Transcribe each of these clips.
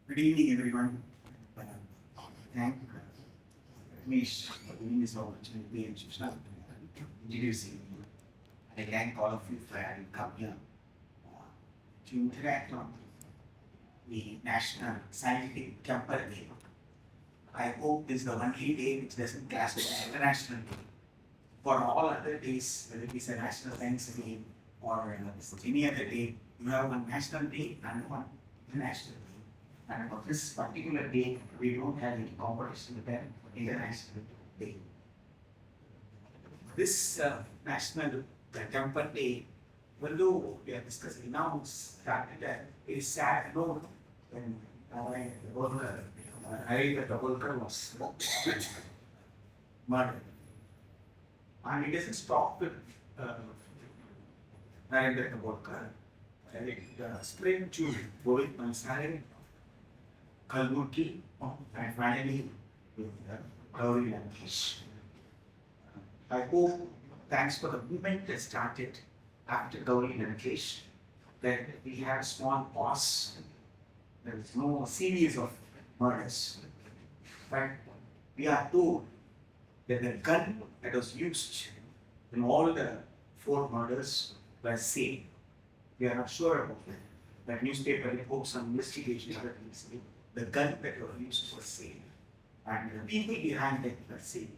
Good evening, everyone. Thank Ramesh for giving this opportunity and Shishna introducing me. I thank all of you for having come here to interact on the National Scientific Camper Day. I hope this is the only day which doesn't clash with the International Day. For all other days, whether it is a National Science Day or any other day, you have one national day and one international day. And for this particular day, we don't have any competition with them international day. This national temper day, although we are discussing now, started it is sad note when Narendra Dabholkar was murdered. And it doesn't stop with Narendra Dabholkar. It spread to Govind Mansari, Kalmukhi, and finally with Gauri Lankesh. I hope, thanks for the movement that started after Gauri Lankesh, that we have a small pause. There is no series of murders. But we are told that the gun that was used in all the 4 murders was same. We are not sure about that. The newspaper reports on investigation the gun that was used was same. And the people behind it were same.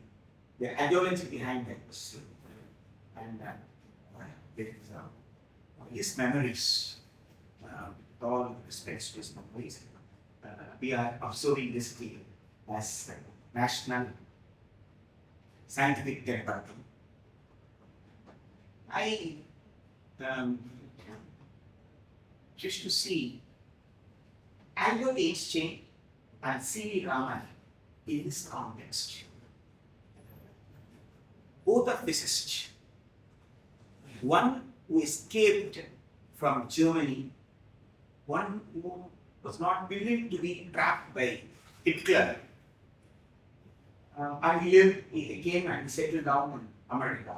The ideology behind it was same. And his memories, with all respects to his memories, we are observing this day as National Scientific Day. I just to see Albert Einstein and C.V. Raman in this context. Both are physicists. One who escaped from Germany, one who was not willing to be trapped by Hitler. And he came and settled down in America.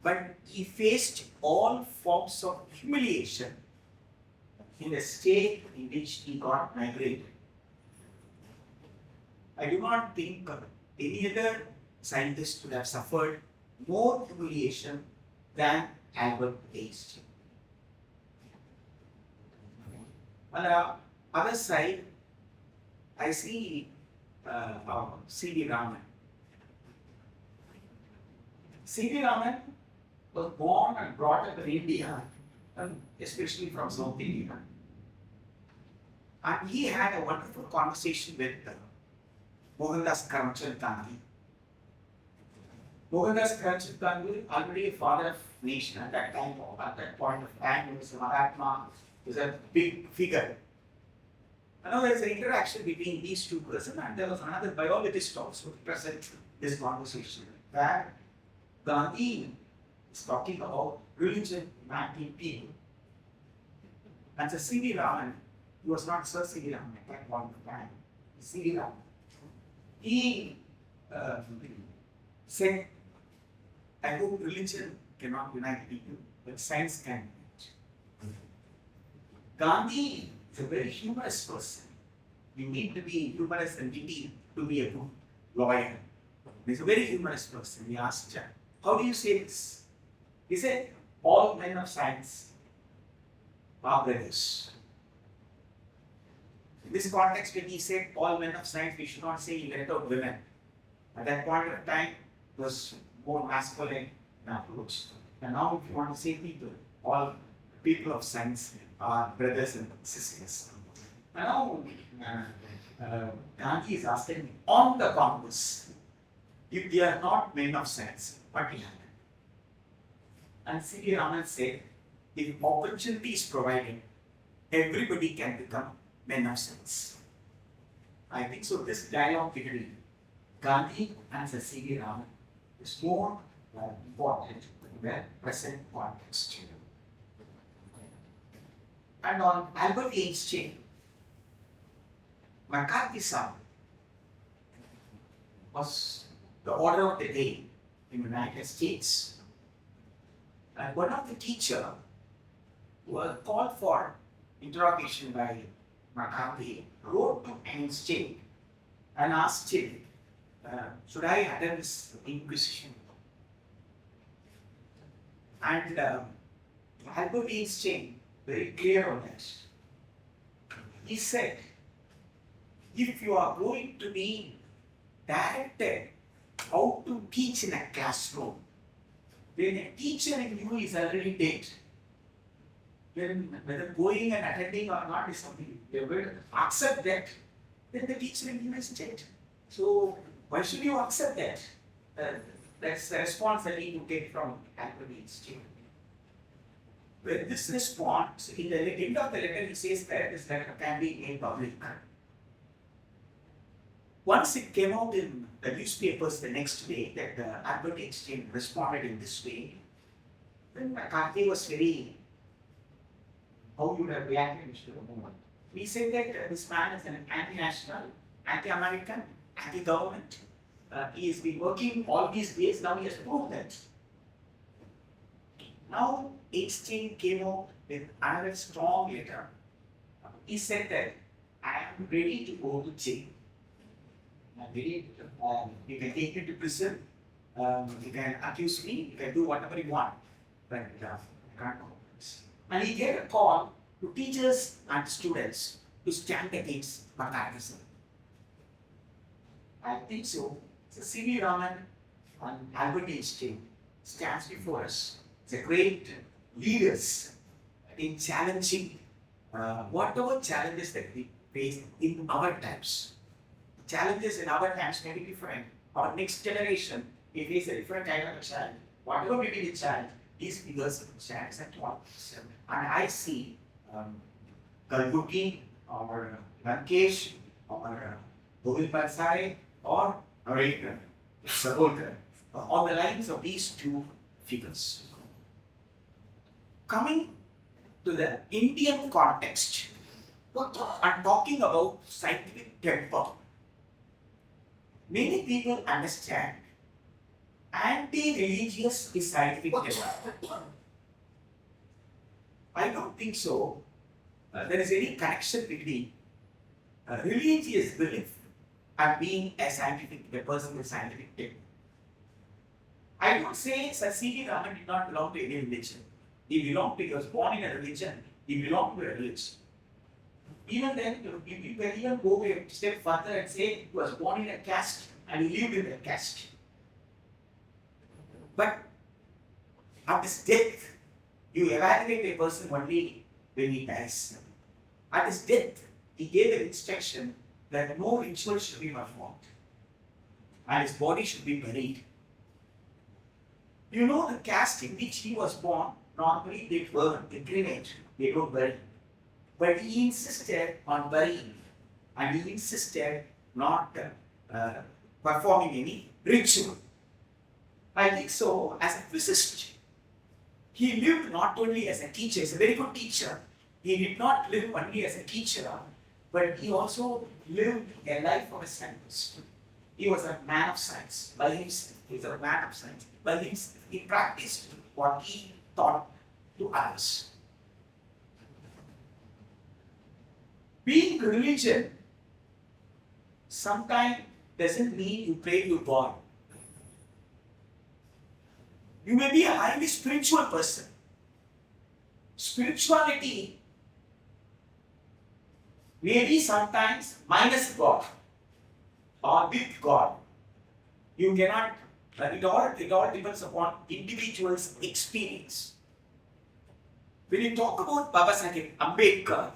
But he faced all forms of humiliation in the state in which he got migrated. I do not think any other scientist would have suffered more humiliation than Albert Einstein. On the other side, I see C.V. Raman. C.V. Raman was born and brought up in India, and especially from South India. And he had a wonderful conversation with Mohandas Karamchand Gandhi. Mohandas Karamchand Gandhi, already a father of nation at that time, at that point of time, he was a Mahatma, he was a big figure. And now there is an interaction between these two persons, and there was another biologist also present in this conversation, where Gandhi is talking about religion mapping people. And so C.V. Raman, he was not Sir C.V. Raman at that point of time, C.V. Raman. He said, I hope religion cannot unite people, but science can. Gandhi is a very humorous person. You need to be humorous and witty to be a good lawyer. He's a very humorous person. He asked, how do you say this? He said, all men of science are brothers. In this context, when he said all men of science, we should not say he left out women. At that point of time, it was more masculine approach. And now, if you want to say people, all people of science are brothers and sisters. And now, Gandhi is asking, on the converse, if they are not men of science, what will happen? And C.V. Raman said, if opportunity is provided, everybody can become men of science. I think so. This dialogue between Gandhi and C.V. Raman is more important in the present context. And on Albert Einstein, McCarthyism was the order of the day in the United States. one of the teacher was called for interrogation by McCarthy wrote to Einstein and asked him, should I attend this Inquisition? And Albert Einstein, very clear on that. He said, if you are going to be directed how to teach in a classroom, then a teacher in you is already dead. Then whether going and attending or not is something you will accept that, then the teacher in you is dead. So why should you accept that? That's the response that you get from Albert Einstein. With this response, in the end of the letter, he says that this letter can be made public. Once it came out in the newspapers the next day that Albert Einstein responded in this way, then McCarthy was very, how you would have reacted to the moment. We say that this man is an anti-national, anti-American, anti-government. He has been working all these days, now he has proved that. Now Einstein came out with another strong letter. He said that I am ready to go to jail. I'm ready to, you can take me to prison, you can accuse me, you can do whatever you want, but I can't go. And he gave a call to teachers and students to stand against McCarthyism. I think so. So C.V. Raman and Albert Einstein stands before us. It's a great leaders in challenging whatever challenges that we face in our times. Challenges in our times may be different. Our next generation may face a different kind of challenge. Whatever may be the challenge, these figures stands at once. And I see Kalbuki or Lankesh or Govind Bansare or Narendra Dabholkar on the lines of these two figures. Coming to the Indian context, I'm talking about scientific temper. Many people understand anti-religious is scientific temper. I don't think so. There is any connection between religious belief and being a person with scientific temper. I would say Sir C.V. Raman did not belong to any religion. He was born in a religion, he belonged to a religion. Even then, you can even go a step further and say he was born in a caste and he lived in a caste. But at his death, you evaluate a person only when he dies. At his death, he gave an instruction that no ritual should be performed and his body should be buried. You know the caste in which he was born, normally they burn, they cremate, they don't bury. But he insisted on burying and he insisted not performing any ritual. I think so, as a physicist, he lived not only as a teacher, he's a very good teacher. He did not live only as a teacher, but he also lived a life of a scientist. He was a man of science by himself. He was a man of science by himself. He practiced what he taught to others. Being religion sometimes doesn't mean you pray to God. You may be a highly spiritual person. Spirituality may be sometimes minus God or with God. You cannot, it all depends upon individual's experience. When you talk about Babasaheb Ambedkar,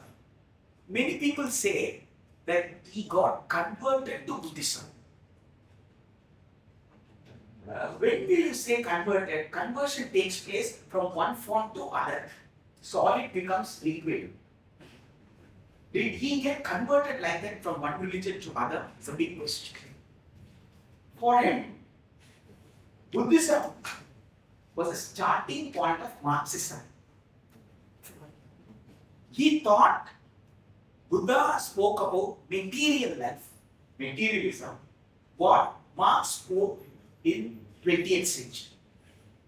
many people say that he got converted to Buddhism. When you say converted, conversion takes place from one form to other. Solid becomes liquid. Did he get converted like that from one religion to other? It's a big question. For him, Buddhism was a starting point of Marxism. He thought Buddha spoke about material life, materialism, what Marx spoke in 20th century.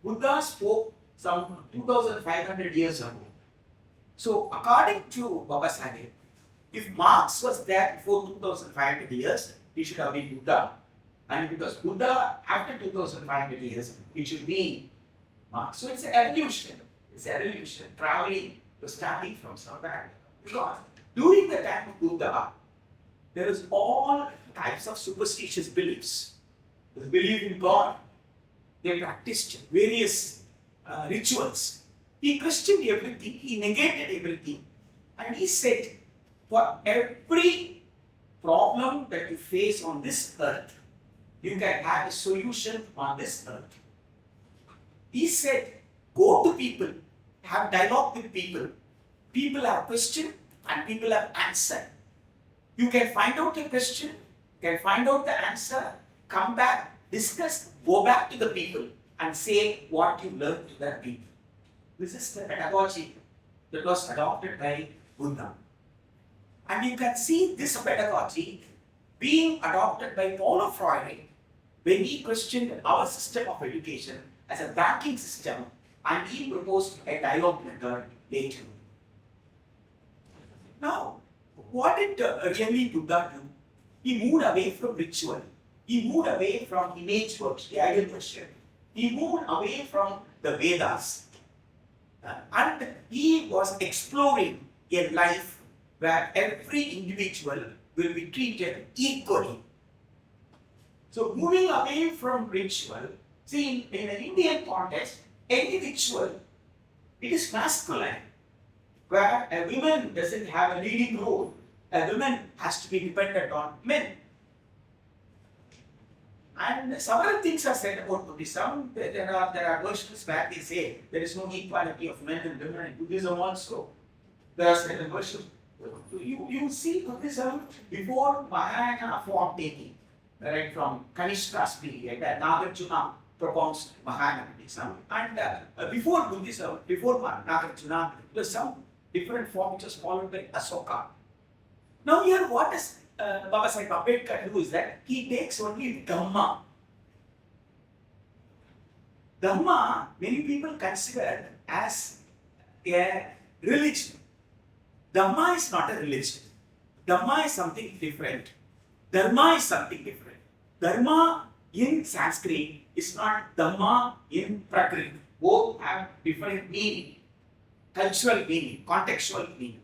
Buddha spoke some 2,500 years ago. So according to Babasaheb, If Marx was there before 2500 years, he should have been Buddha. And if it was Buddha after 2500 years, it should be Marx. So it's an evolution. It's an evolution, traveling, starting from somewhere. Because during the time of Buddha, there is all types of superstitious beliefs. They believe in God. They practiced various rituals. He questioned everything. He negated everything. And he said, for every problem that you face on this earth, you can have a solution on this earth. He said, go to people, have dialogue with people. People have questioned and people have answered. You can find out the question, you can find out the answer, come back, discuss, go back to the people and say what you learned to that people. This is the pedagogy that was adopted by Buddha. And you can see this pedagogy being adopted by Paulo Freire when he questioned our system of education as a banking system and he proposed a dialogue method later. Now, what did really Buddha do? He moved away from ritual. He moved away from image works, the idol worship. He moved away from the Vedas. And he was exploring a life where every individual will be treated equally. So moving away from ritual, see in an Indian context, any ritual, it is masculine, where a woman doesn't have a leading role. A woman has to be dependent on men. And several things are said about Buddhism. There are versions where they say there is no equality of men and women in Buddhism also. There are certain versions. You see Buddhism before Mahayana form taking, right from Kanishka's period, Nagarjuna propounds Mahayana Buddhism. And before Buddhism, before Nagarjuna, there was some different form which was followed by Asoka. Now here what does Baba Sahib Ambedkar do is that he takes only Dhamma. Dhamma, many people consider as a religion. Dhamma is not a religion. Dhamma is something different. Dharma is something different. Dharma in Sanskrit is not Dhamma in Prakrit. Both have different meaning, cultural meaning, contextual meaning.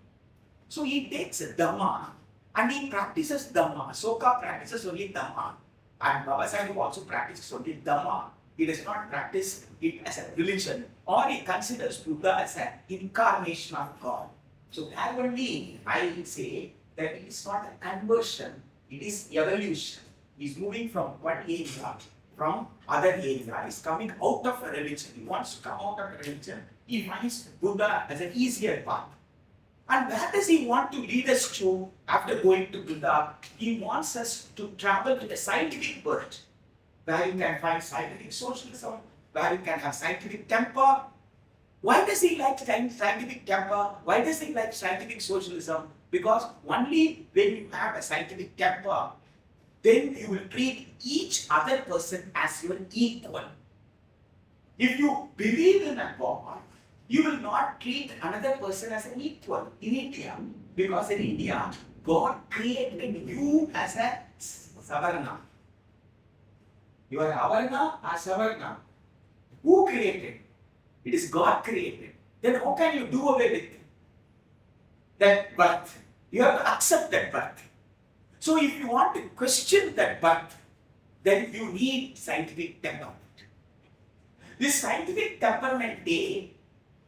So he takes Dhamma and he practices Dhamma. Soka practices only Dhamma. And Baba Sahib also practices only Dhamma. He does not practice it as a religion, or he considers Buddha as an incarnation of God. So that only I say that it is not a conversion, it is evolution. He is moving from one area, from other area. He is coming out of a religion. He wants to come out of a religion. He finds Buddha as an easier path. And where does he want to lead us to after going to Buddha? He wants us to travel to the scientific world, where you can find scientific socialism, where you can have scientific temper. Why does he like scientific temper? Why does he like scientific socialism? Because only when you have a scientific temper, then you will treat each other person as your equal. If you believe in a God, you will not treat another person as an equal in India. Because in India, God created you as a Savarna. You are Avarna or Savarna. Who created? It is God created. Then how can you do away with that birth? You have to accept that birth. So if you want to question that birth, then you need scientific temperament. This scientific temperament day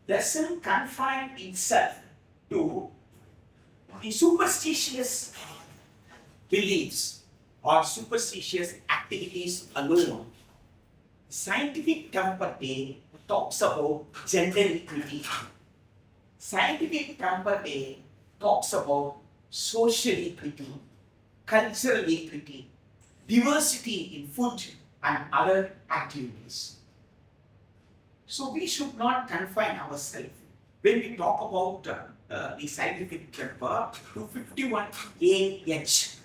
doesn't confine itself to the superstitious beliefs or superstitious activities alone. Scientific temper day talks about gender equity. Scientific temper day talks about social equity, cultural equity, diversity in food and other activities. So we should not confine ourselves when we talk about the scientific temper to 51AH.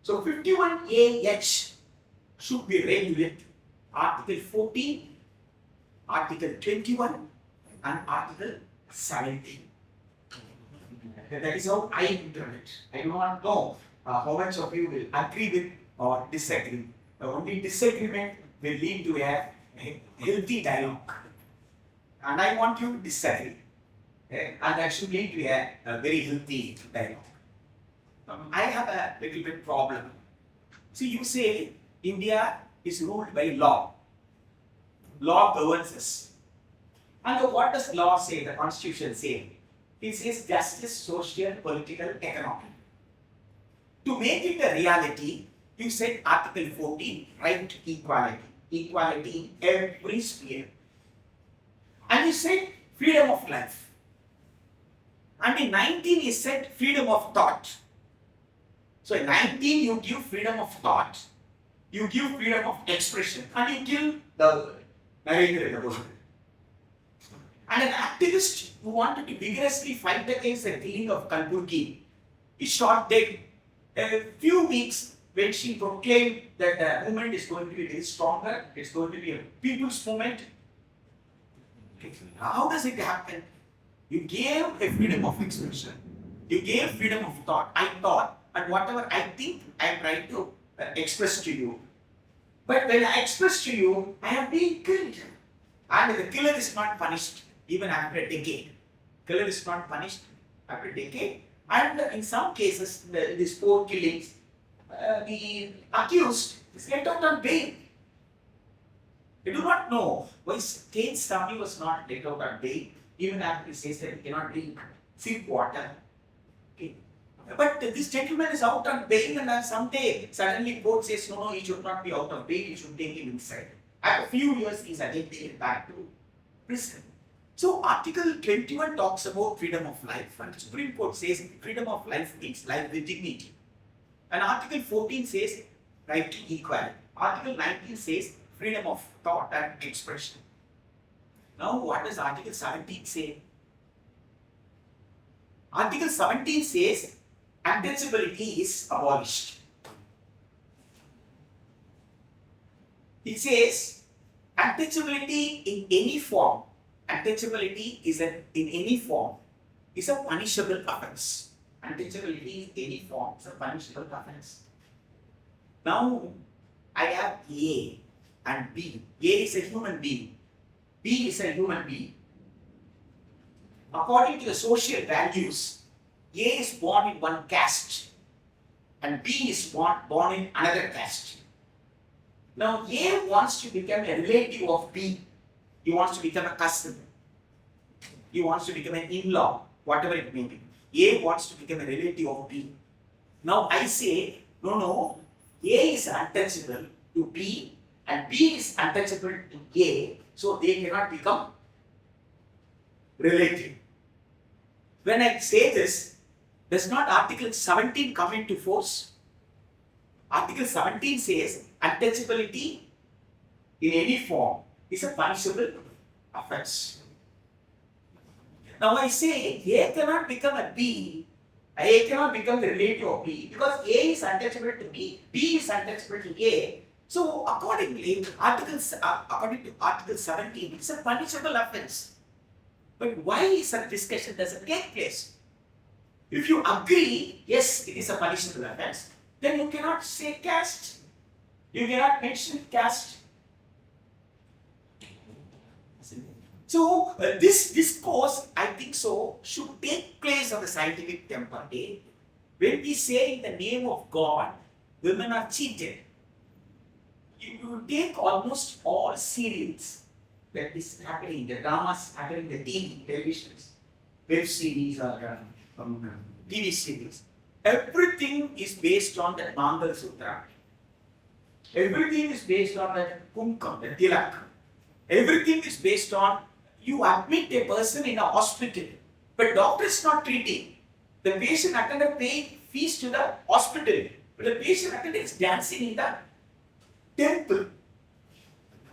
So 51AH should be read with Article 14, Article 21 and Article 17. That is how I interpret. I do not know how much of you will agree with or disagree. Only disagreement will lead to a healthy dialogue. And I want you to disagree. And that should lead to a very healthy dialogue. I have a little bit problem. See, you say India is ruled by law. Law governs us. And what does law say, the constitution say? It says justice, social, political, economic. To make it a reality, you said Article 14, right to equality. Equality in every sphere. And you said freedom of life. And in 19 you said freedom of thought. So in 19 you give freedom of thought, you give freedom of expression, and you kill the Narendra Dabholkar. And an activist who wanted to vigorously fight against the killing of Kalburgi is shot dead a few weeks when she proclaimed that the movement is going to be very stronger, it's going to be a people's movement. How does it happen? You gave a freedom of expression, you gave freedom of thought. I thought, and whatever I think, I am trying to express to you. But when I express to you, I am being killed. And the killer is not punished even after a decade. Killer is not punished after a decade. And in some cases, these poor killings, the accused is let out on bail. I do not know why State Swami was not let out on bail, even after he says that he cannot drink sip water. Okay. But this gentleman is out on bail, and someday suddenly court says, no, he should not be out of bail, you should take him inside. After a few years, he is again taken back to prison. So Article 21 talks about freedom of life, and the Supreme Court says freedom of life means life with dignity. And Article 14 says right to equality. Article 19 says freedom of thought and expression. Now what does Article 17 say? Article 17 says untouchability is abolished. It says untouchability in any form, untouchability is in any form is a punishable offense. Untouchability in any form is a punishable offense. Now I have A and B. A is a human being. B is a human being. According to the social values, A is born in one caste and B is born in another caste. Now A wants to become a relative of B. He wants to become a cousin. He wants to become an in-law, whatever it may be. A wants to become a relative of B. Now I say, no, A is untouchable to B and B is untouchable to A, so they cannot become relative. When I say this, does not Article 17 come into force? Article 17 says untouchability in any form is a punishable offense. Now I say A cannot become a B, A cannot become the relative of B because A is untouchable to B, B is untouchable to A. So accordingly, according to Article 17, it's a punishable offense. But why such discussion doesn't take place? If you agree, yes, it is a punishable offense, then you cannot say caste. You cannot mention caste. So this discourse, I think so, should take place on the scientific temper day. When we say in the name of God, women are cheated. You take almost all serials that is happening, the dramas happening, the televisions, web series or TV series. Everything is based on the Mangal Sutra. Everything is based on the Kumkam, the Tilak. Everything is based on you admit a person in a hospital, but doctor is not treating. The patient attendant paying fees to the hospital, but the patient attendant is dancing in the temple.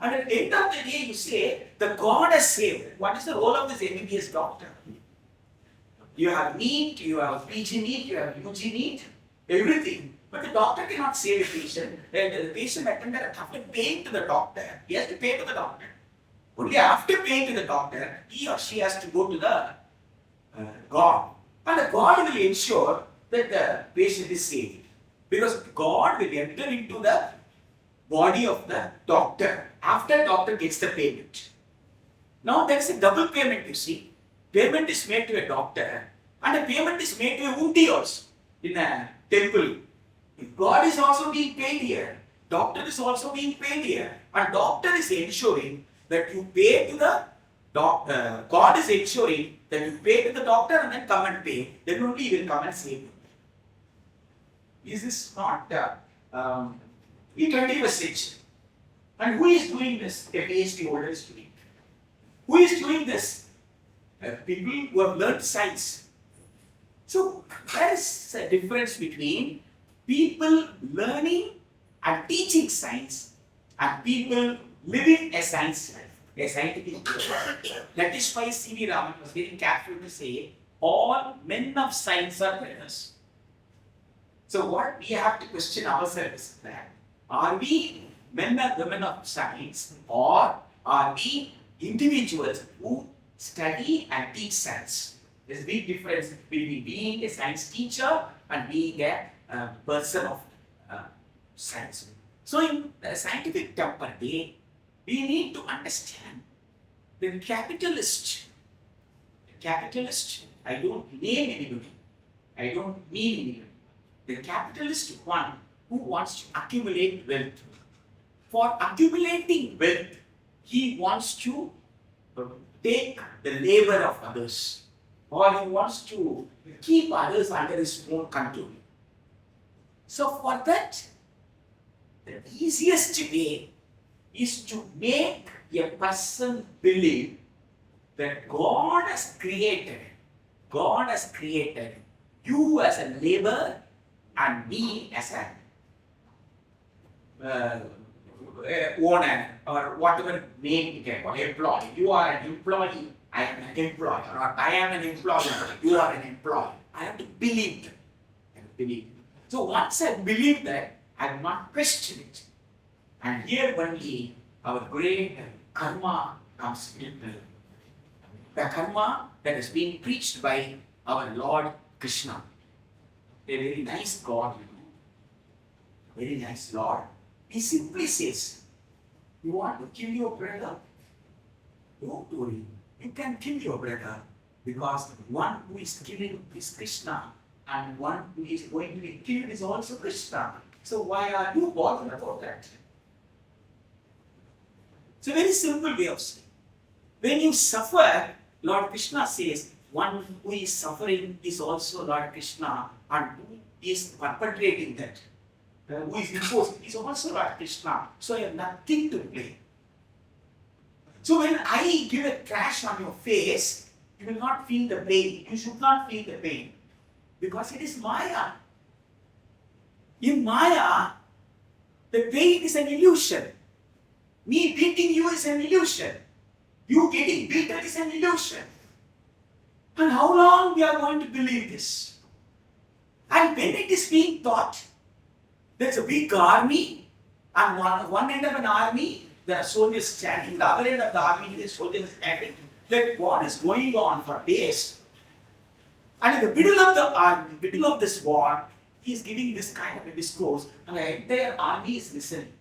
And at the end of the day, you say, the God has saved. What is the role of this MBBS doctor? You have NEET, you have PG NEET, you have UG NEET, everything. But the doctor cannot save a patient. The patient attendant, after paying to the doctor, he has to pay to the doctor. Only after paying to the doctor, he or she has to go to the God. And God will ensure that the patient is saved. Because God will enter into the body of the doctor after doctor gets the payment. Now there is a double payment, you see. Payment is made to a doctor and a payment is made to a Undi also in a temple. God is also being paid here. Doctor is also being paid here. And doctor is ensuring that you pay to the doctor. God is ensuring that you pay to the doctor and then come and pay. Then only he will come and save you. This is not in 21st century. And who is doing this? A PhD holder is doing it. Who is doing this? People who have learned science. So there is a difference between people learning and teaching science and people living a science life, a scientific life. That is why C.V. Raman was very careful to say, all men of science are winners. So what we have to question ourselves is that, are we men and women of science, or are we individuals who study and teach science? There's a big difference between being a science teacher and being a person of science. So in the scientific temper day, we need to understand the capitalist, I don't name anybody, I don't mean anybody. The capitalist one who wants to accumulate wealth. For accumulating wealth, he wants to take the labor of others, or he wants to keep others under his own control. So for that, the easiest way is to make a person believe that God has created you as a labor and me as a owner, or whatever name you can call, employee. You are an employee, I am an employer, or I am an employer, you are an employee. I have to believe that. So once I believe that, I will not question it. And here only our great karma comes into the karma that is being preached by our Lord Krishna. A very nice God, very nice Lord. He simply says, you want to kill your brother? Don't worry, you can kill your brother, because one who is killing is Krishna and one who is going to be killed is also Krishna. So why are you bothered about that? It's a very simple way of saying. When you suffer, Lord Krishna says, one who is suffering is also Lord Krishna, and who is perpetrating that, who is imposing, is also Lord Krishna. So I have nothing to blame. So when I give a crash on your face, you will not feel the pain. You should not feel the pain, because it is Maya. In Maya, the pain is an illusion. Me beating you is an illusion. You getting beaten is an illusion. And how long we are going to believe this? And when it is being taught, there's a big army, and one end of an army, there are soldiers standing. The other end of the army, there are soldiers standing. That war is going on for days. And in the middle of the army, middle of this war, he is giving this kind of a discourse, and the entire army is listening.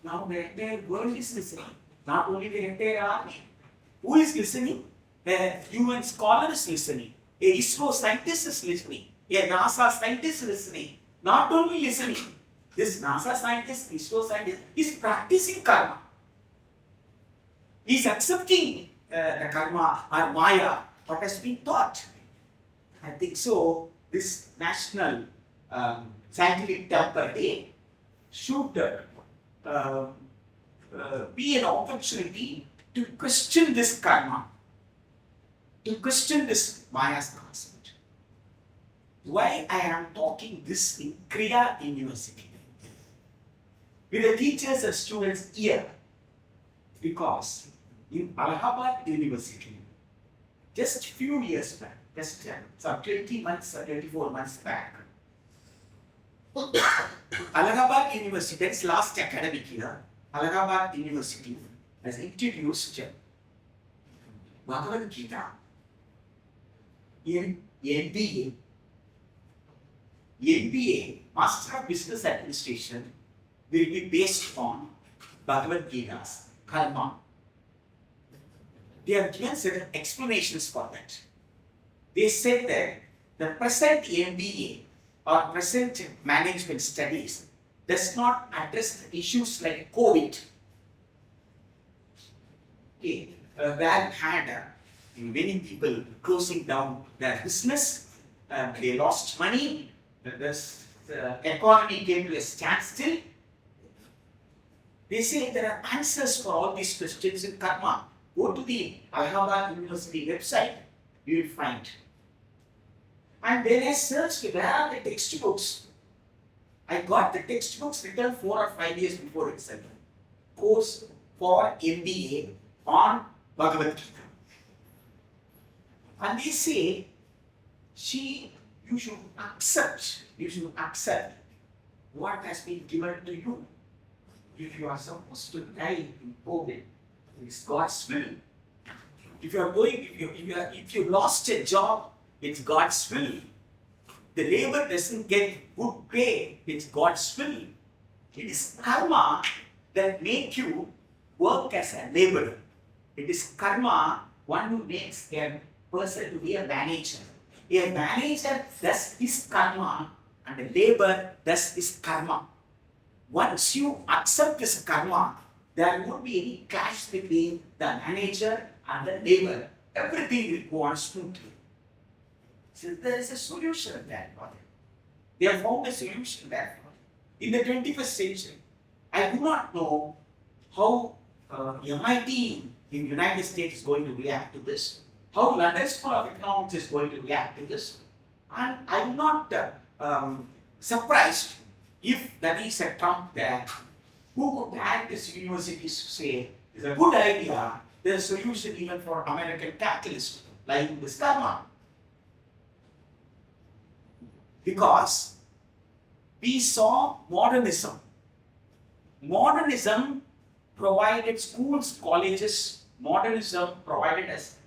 Now the entire world is listening. Not only the entire army. Who is listening? A UN scholar is listening. A ISRO scientist is listening. A NASA scientist is listening. Not only listening. This NASA scientist, ISRO scientist, is practicing karma. He is accepting the karma or Maya, what has been taught. I think so. This National Scientific Temper Day should be an opportunity to question this karma, to question this Maya's concept. Why I am talking this in Krea University with the teachers and students here? Because in Allahabad University, just a few years back, just some 20 months or 24 months back, Allahabad University, that's last academic year, Allahabad University has introduced Bhagavad Gita in MBA, Master of Business Administration, will be based on Bhagavad Gita's karma. They have given certain explanations for that. They said that the present MBA or present management studies does not address issues like COVID. Okay, where had many people closing down their business, they lost money, the economy came to a standstill. They say there are answers for all these questions in karma. Go to the Krea University website, you will find. And then I searched where are the textbooks. I got the textbooks written 4 or 5 years before itself. Course for MBA on Bhagavad Gita. And they say, you should accept what has been given to you. If you are supposed to die in COVID, it's God's will. If you lost a job, it's God's will. The labor doesn't get good pay, it's God's will. It is karma that makes you work as a laborer. It is karma, one who makes a person to be a manager. A manager does his karma and a laborer does his karma. Once you accept this karma, there won't be any clash between the manager and the laborer. Everything will go on smoothly. So there is a solution there for them. They have found a solution there for them. In the 21st century, I do not know how MIT in the United States is going to react to this, how London School of Economics is going to react to this, and I am not surprised if there is a Trump there who could hack this university to say it's a good idea, there's a solution even for American capitalists like this karma. Because we saw modernism. Modernism provided schools, colleges, modernism provided us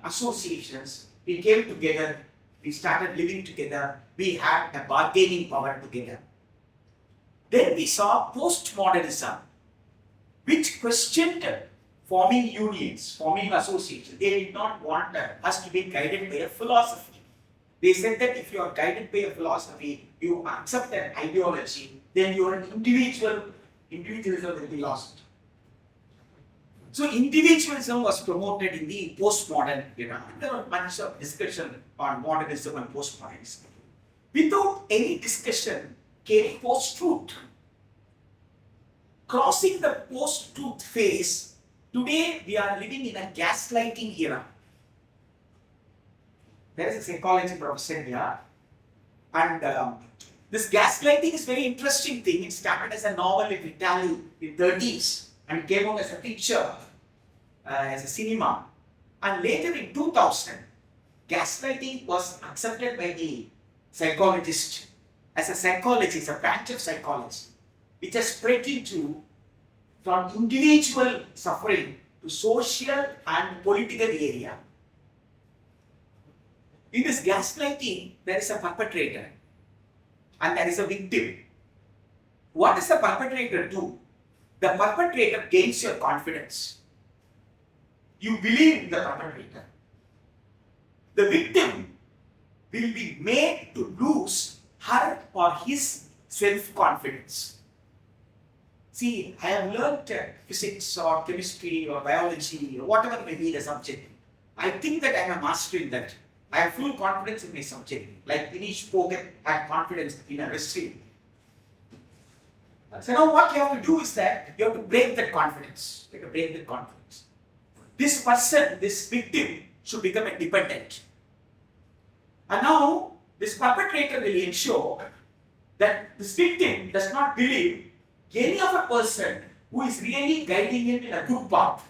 associations. We came together, we started living together, we had a bargaining power together. Then we saw postmodernism, which questioned forming unions, forming associations. They did not want us to be guided by a philosophy. They said that if you are guided by a philosophy, you accept an ideology, then your individualism will be lost. So individualism was promoted in the postmodern era. There was much of discussion on modernism and postmodernism. Without any discussion came post-truth. Crossing the post-truth phase, today we are living in a gaslighting era. There is a psychology professor here, and this gaslighting is a very interesting thing. It started as a novel in Italy in the 30s and came out as a picture, as a cinema. And later in 2000, gaslighting was accepted by the psychologist as a psychology, it's a branch of psychology, which has spread into from individual suffering to social and political area. In this gaslighting, there is a perpetrator and there is a victim. What does the perpetrator do? The perpetrator gains your confidence. You believe in the perpetrator. The victim will be made to lose her or his self-confidence. See, I have learned physics or chemistry or biology or whatever may be the subject. I think that I am a master in that. I have full confidence in my subject. Like Inish Pogan had confidence in a wrestling. So now what you have to do is that you have to break that confidence. You have to break that confidence. This person, this victim, should become a dependent. And now this perpetrator will ensure that this victim does not believe any other person who is really guiding him in a good path,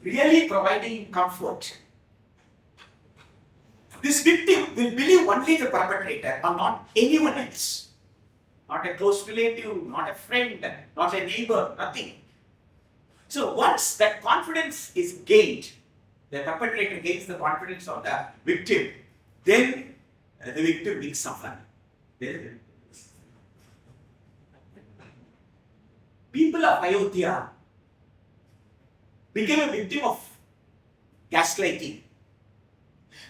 really providing comfort. This victim will believe only the perpetrator and not anyone else. Not a close relative, not a friend, not a neighbor, nothing. So once that confidence is gained, the perpetrator gains the confidence of the victim, then the victim will suffer. People of Ayodhya became a victim of gaslighting.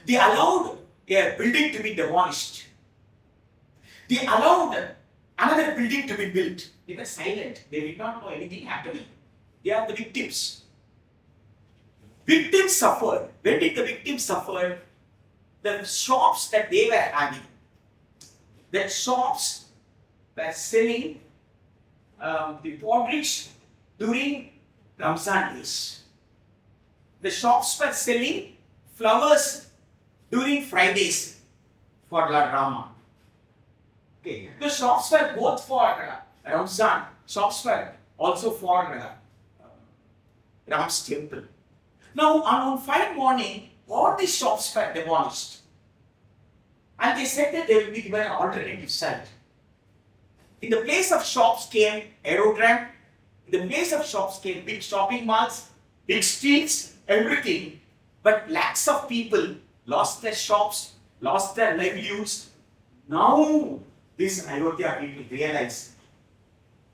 They allowed a building to be demolished. They allowed another building to be built. They were silent. They did not know anything happening. They are the victims. Victims suffered. When did the victims suffer? The shops that they were having, the shops were selling the porridge during Ramzan days. The shops were selling flowers during Fridays for Lord Rama. Okay. The shops were both for Ramzan. Shops were also for Ram's temple. Now, on fine morning, all these shops were demolished. And they said that they will be given an alternative site. In the place of shops came aerodrome. In the place of shops came big shopping malls, big streets, everything. But lakhs of people lost their shops, lost their livelihoods. Now, these Ayodhya people realize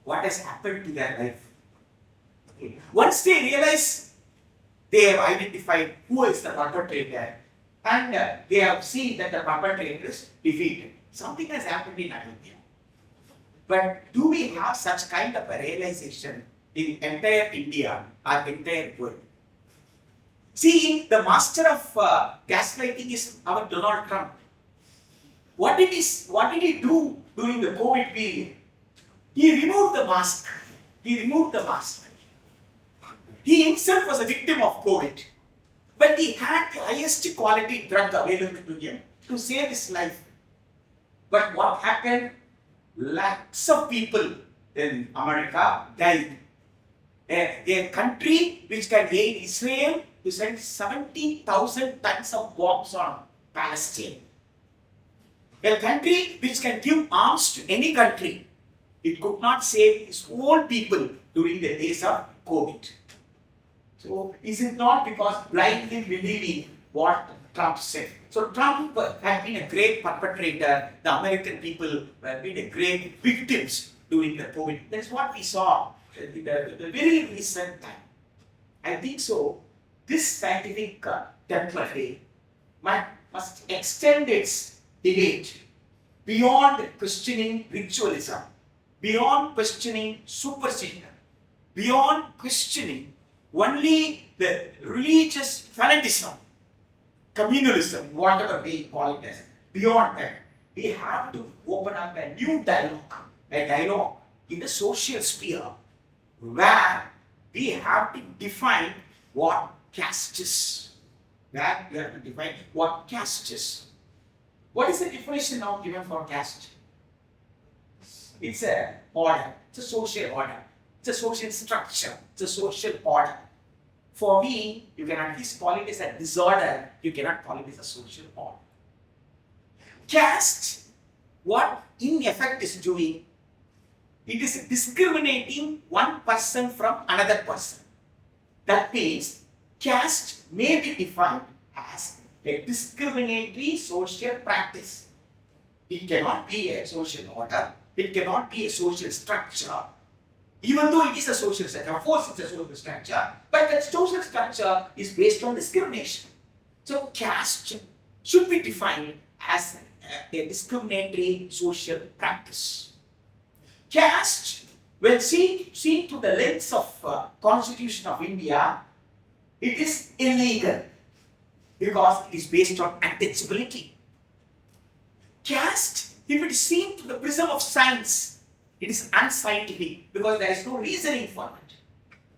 what has happened to their life. Okay. Once they realize, they have identified who is the perpetrator and they have seen that the perpetrator is defeated. Something has happened in Ayodhya. But do we have such kind of a realization in entire India or entire world? See, the master of gaslighting is our Donald Trump. What did he do during the COVID period? He removed the mask. He himself was a victim of COVID. But he had the highest quality drug available to him to save his life. But what happened? Lakhs of people in America died. A country which can aid Israel to send 70,000 tons of bombs on Palestine. A country which can give arms to any country. It could not save its own people during the days of COVID. So, is it not because blindly believing what Trump said? So, Trump had been a great perpetrator. The American people have been a great victims during the COVID. That's what we saw in the very recent time. I think so. This scientific Templar Day must extend its debate beyond questioning ritualism, beyond questioning superstition, beyond questioning only the religious fanatism, communalism, whatever we call it as. Beyond that, we have to open up a new dialogue, a dialogue in the social sphere where we have to define what caste is. Where we have to define what caste is. What is the definition now given for caste? It's a order. It's a social order. It's a social structure. It's a social order. For me, you can at least call it as a disorder. You cannot call it as a social order. Caste, what in effect is doing, it is discriminating one person from another person. That means caste may be defined as a discriminatory social practice. It cannot be a social order. It cannot be a social structure. Even though it is a social structure, of course it's a social structure, but that social structure is based on discrimination. So caste should be defined as a discriminatory social practice. Caste, when seen through the lens of Constitution of India, it is illegal because it is based on untouchability. Caste, if it is seen through the prism of science, it is unscientific because there is no reasoning for it.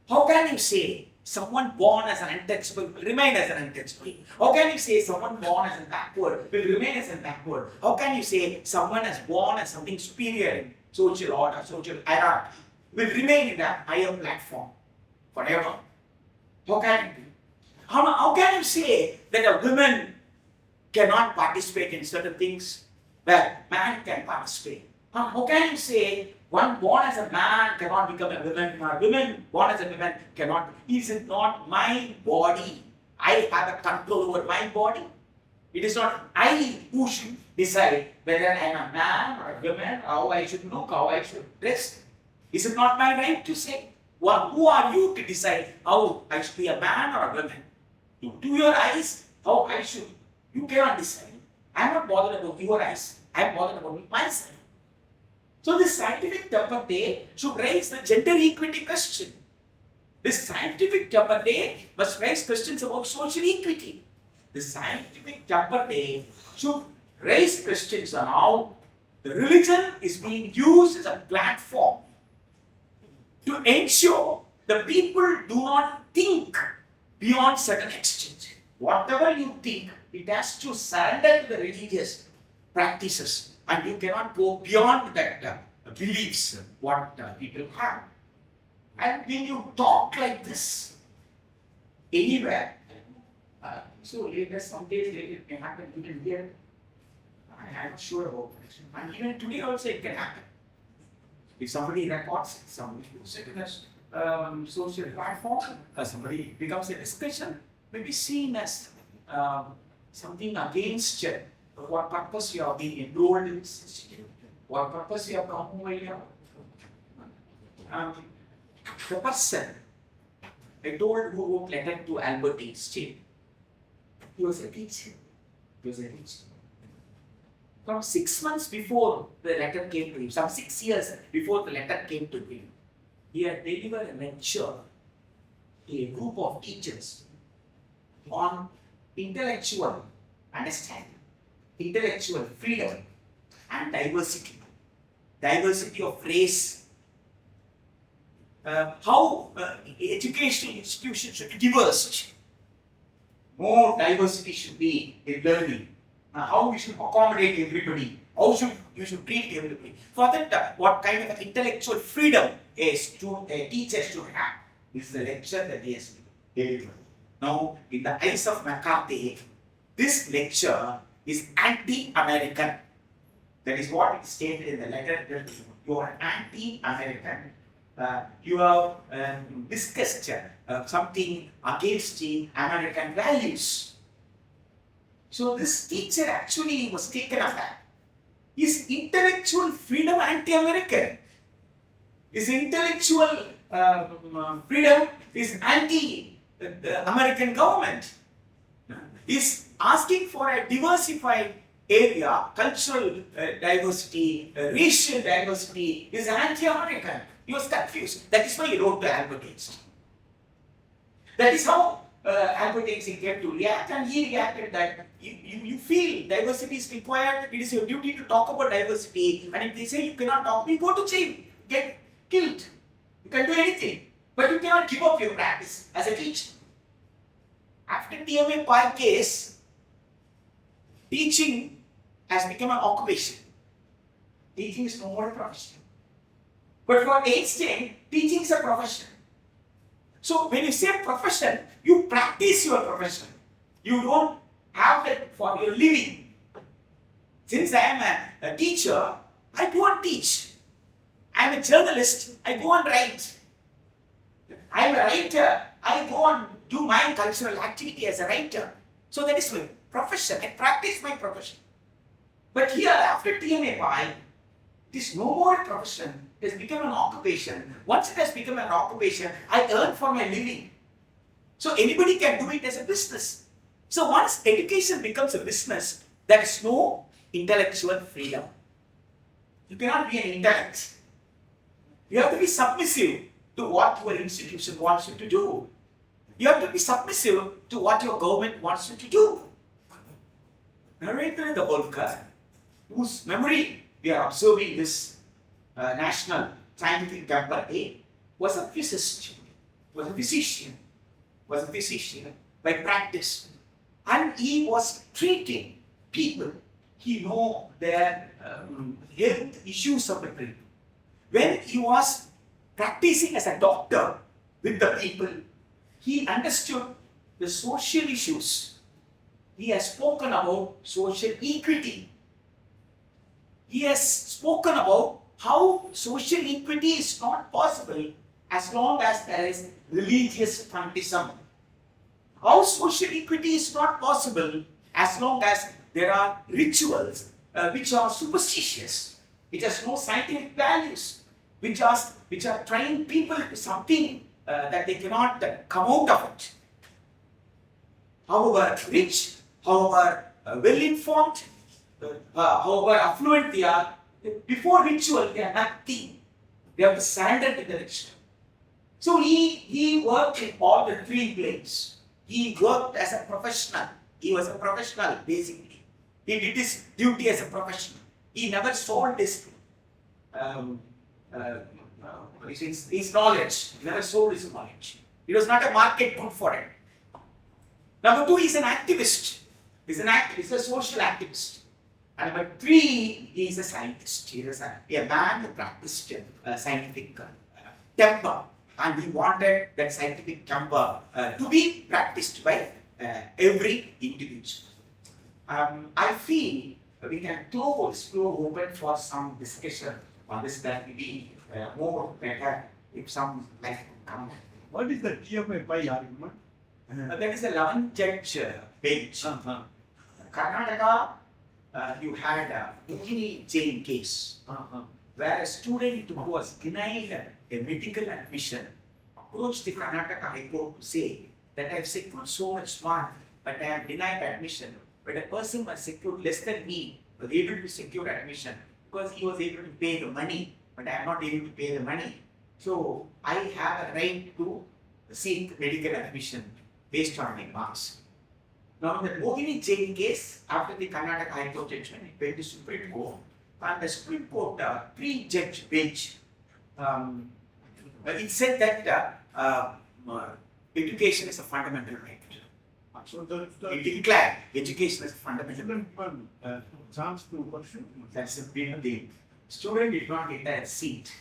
How can you say someone born as an untouchable will remain as an untouchable? How can you say someone born as a backward will remain as a backward? How can you say someone as born as something superior in social order, social hierarchy will remain in a higher platform forever? How can it be? How can you say that a woman cannot participate in certain things where man can participate? How can you say one born as a man cannot become a woman, or a woman born as a woman cannot? Is it not my body? I have a control over my body. It is not I who should decide whether I am a man or a woman, how I should look, how I should dress. Is it not my right to say? Well, who are you to decide how I should be a man or a woman? To your eyes, how I should. You cannot decide. I am not bothered about your eyes. I am bothered about myself. So this scientific debate should raise the gender equity question. This scientific debate must raise questions about social equity. The scientific debate should raise questions on how the religion is being used as a platform to ensure the people do not think beyond certain extent. Whatever you think, it has to surrender to the religious practices, and you cannot go beyond that beliefs what people have. And when you talk like this anywhere, so later, some days later, it can happen even here. I'm not sure about it. And even today also it can happen. If somebody records, somebody puts it in a social platform, somebody becomes a discussion, may be seen as something against what purpose you are being enrolled in this institute, what purpose you have come over here. The person I told who wrote letter to Albert Einstein, he was a teacher. From 6 months before the letter came to him, some 6 years before the letter came to him, he had delivered a lecture to a group of teachers on intellectual understanding, intellectual freedom, and diversity. Diversity of race. How educational institutions should be diverse. More diversity should be in learning. How we should accommodate everybody. How you should treat everybody. For that, what kind of intellectual freedom teachers should have. This is the lecture that he has delivered. Now, in the eyes of McCarthy, this lecture is anti-American. That is what is stated in the letter. You are anti-American. You have discussed something against the American values. So this teacher actually was taken aback. Is intellectual freedom anti-American? Is intellectual freedom is anti-American government? Is asking for a diversified area, cultural diversity, racial diversity is anti-American. He was confused. That is why he wrote to Albert Einstein. That is how Albert Einstein came to react, and he reacted that you feel diversity is required, it is your duty to talk about diversity, and if they say you cannot talk, you go to jail, get killed. You can do anything, but you cannot give up your practice as a teacher. After TMA Pi case, teaching has become an occupation. Teaching is no more a profession. But for Einstein, teaching is a profession. So when you say profession, you practice your profession. You don't have that for your living. Since I am a teacher, I go and teach. I am a journalist, I go and write. I am a writer, I go and do my cultural activity as a writer. So that is my profession. I practice my profession. But here, after TMA Pi, it is no more a profession. It has become an occupation. Once it has become an occupation, I earn for my living. So anybody can do it as a business. So once education becomes a business, there is no intellectual freedom. You cannot be an intellect. You have to be submissive to what your institution wants you to do. You have to be submissive to what your government wants you to do. Narendra Dabholkar, whose memory we are observing this National Scientific Day, was a physicist, was a physician by practice. And he was treating people. He knew their health issues of the people. When he was practicing as a doctor with the people, he understood the social issues. He has spoken about social equity. He has spoken about how social equity is not possible as long as there is religious fanatism. How social equity is not possible as long as there are rituals which are superstitious, which has no scientific values, which are trying people to something that they cannot come out of it. However rich, however well-informed, however affluent they are, before ritual they are nothing. They have to surrender to the ritual. So he worked in all the three planes. He worked as a professional. He was a professional basically. He did his duty as a professional. He never sold his his knowledge. He never sold his knowledge. It was not a market good for him. Number two, he's an activist. He's an activist, a social activist. And number three, he is a scientist. He is a man who practiced scientific temper. And he wanted that scientific temper to be practiced by every individual. I feel we can close open for some discussion on this that will be more better if some like come. What is the TMA by argument? That is the 11th judge bench. Karnataka, you had a Ujini jail case where a student who was denied a medical admission approached the Karnataka High Court to say that I have secured so much mark, but I am denied admission. But a person was secured less than me was able to secure admission because he was able to pay the money, but I am not able to pay the money. So I have a right to seek medical admission based on my marks. Now, in the Mohini jail case, after the Karnataka High Court judgment, it went to Supreme Court, and the Supreme Court three-judge bench, it said that education is a fundamental right. So It declared education is a fundamental right. student chance to pursue. That's a big deal. Student did not get a seat.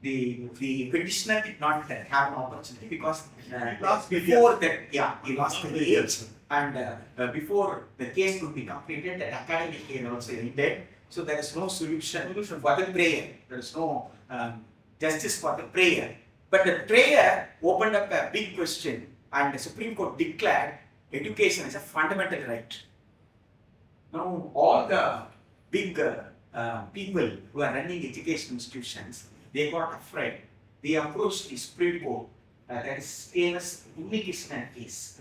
The petitioner did not have an opportunity because He lost before that, he lost the age, and before the case could be completed, the academic year also ended. So there is no solution for the prayer. There is no justice for the prayer. But the prayer opened up a big question, and the Supreme Court declared education is a fundamental right. Now, all the big people who are running education institutions, they got afraid. They approached the Supreme Court. That is famous Unnikishnan case.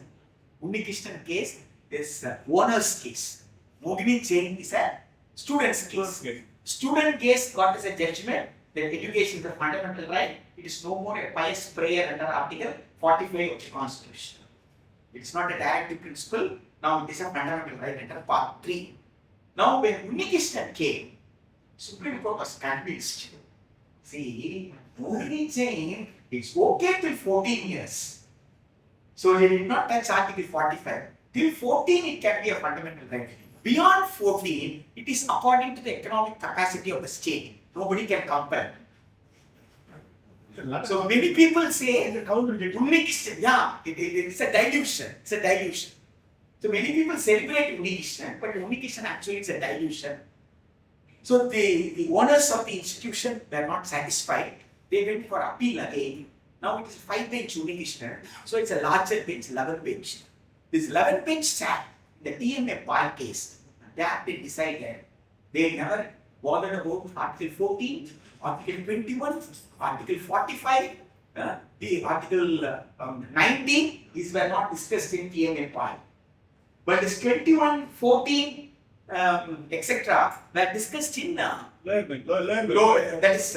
Unnikishnan case is owner's case. Mogini chain is a student's case. Student case got as a judgment that education is a fundamental right. It is no more a pious prayer under Article 45 of the Constitution. It is not a directive principle. Now it is a fundamental right under Part 3. Now when Unnikishnan came, Supreme Court was convinced. See, Mogini chain, it's okay till 14 years. So they did not touch Article 45. Till 14 it can be a fundamental right. Beyond 14, it is according to the economic capacity of the state. Nobody can compel. So many people say, Unnikishnan, it's a dilution. It's a dilution. So many people celebrate Unnikishnan, but Unnikishnan actually is a dilution. So the owners of the institution were not satisfied. They went for appeal again. Now it is a 5-bench Unnikishnan. So it's a larger bench, 11 bench. This 11 bench sat the TMA Pal case. They have been decided. They never bothered about Article 14, Article 21, Article 45, the Article 19. These were not discussed in TMA Pal. But this 21, 14, etc. were discussed in that is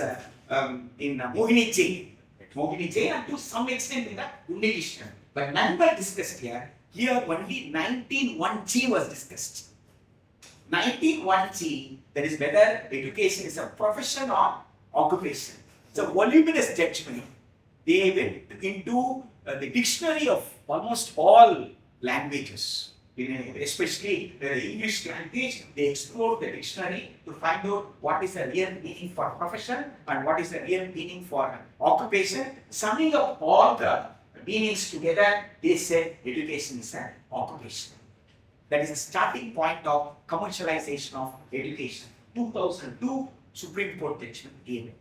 in Mohini jail. Mohini jail and to some extent in the Unnikishnan. But none were discussed here. Here only 19(1)(g) was discussed. 19(1)(g), that is whether education is a profession or occupation. It's a voluminous judgment. They went into the dictionary of almost all languages. Especially the English language, they explored the dictionary to find out what is the real meaning for profession and what is the real meaning for occupation. Summing up all the meanings together, they said education is an occupation. That is the starting point of commercialization of education. 2002 Supreme Court judgment gave it.